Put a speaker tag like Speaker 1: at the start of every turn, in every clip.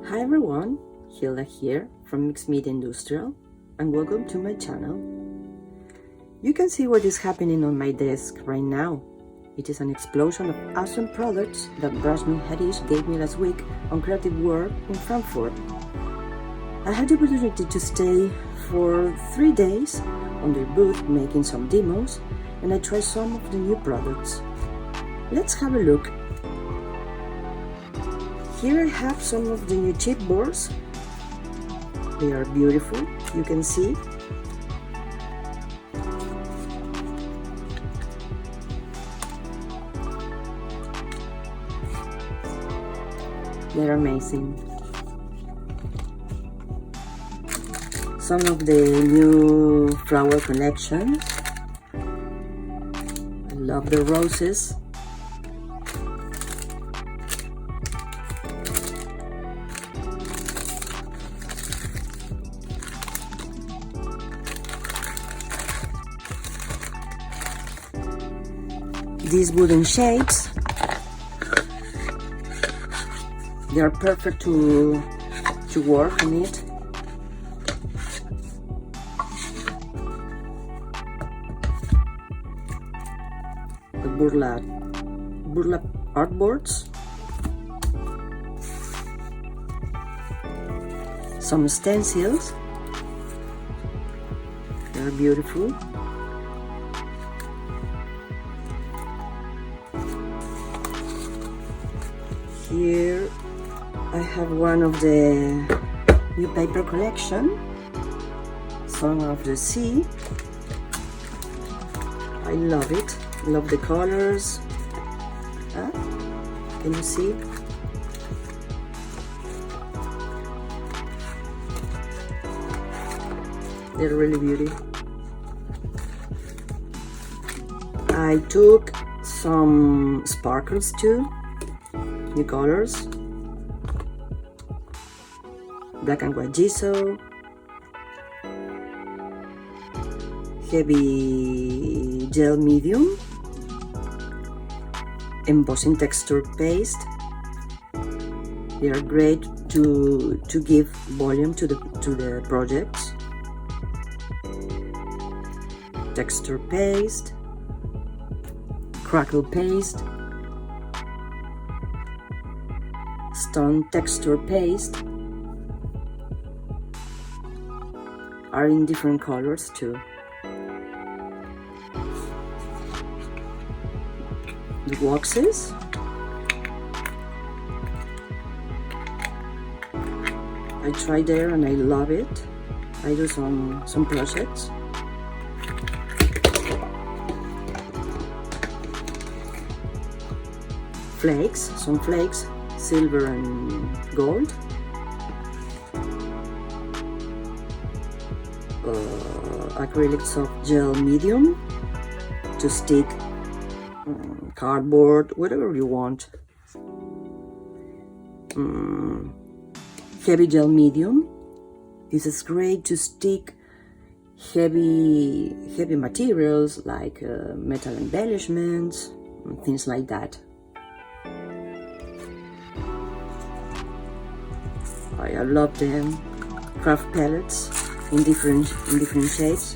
Speaker 1: Hi everyone, Hilda here from Mixed Media Industrial, and welcome to my channel. You can see what is happening on my desk right now. It is an explosion of awesome products that Brashman Harish gave me last week on Creative World in Frankfurt. I had the opportunity to stay for 3 days on their booth making some demos, and I tried some of the new products. Let's have a look. Here I have some of the new chipboards. They are beautiful, you can see. They're amazing. Some of the new flower collections. I love the roses. These wooden shapes, they are perfect to work on it. The burlap artboards, some stencils, they are beautiful. Here I have one of the new paper collection, Song of the Sea. I love it, love the colors. Can you see? They're really beautiful. I took some sparkles too. New colors, black and white gesso, heavy gel medium, embossing texture paste. They are great to give volume to the projects. Texture paste, crackle paste, stone texture paste are in different colors too. The boxes, I tried there and I love it. I do some projects. Flakes, some flakes, silver and gold. Acrylic soft gel medium to stick cardboard, whatever you want. Heavy gel medium. This is great to stick heavy materials like metal embellishments and things like that. I love them. Craft pellets in different shapes.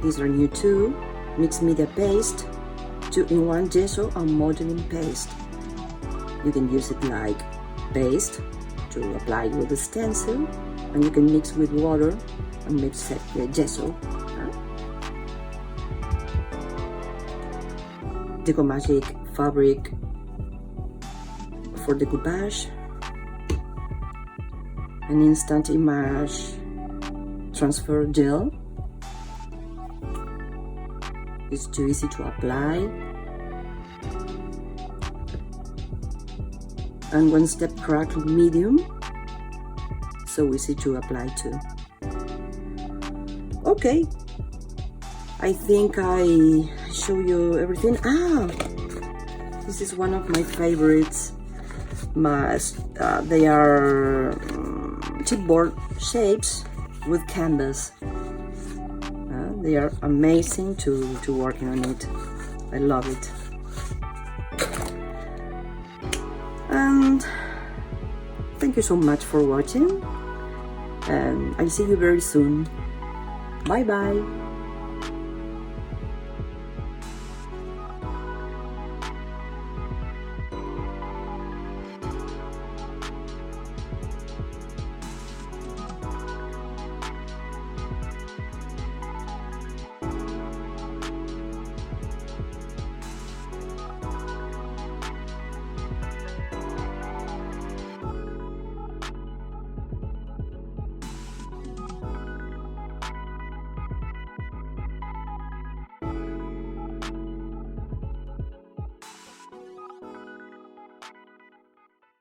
Speaker 1: These are new too. Mixed media paste, 2-in-1 gesso and modeling paste. You can use it like paste to apply with the stencil, and you can mix with water and mix it with gesso. Deco Magic fabric for decoupage, an instant image transfer gel. It's too easy to apply, and one-step crackle medium, so easy to apply too. Okay, I think I show you everything. This is one of my favorites. They are chipboard shapes with canvas. They are amazing to working on it. I love it. And thank you so much for watching, and I'll see you very soon. Bye bye.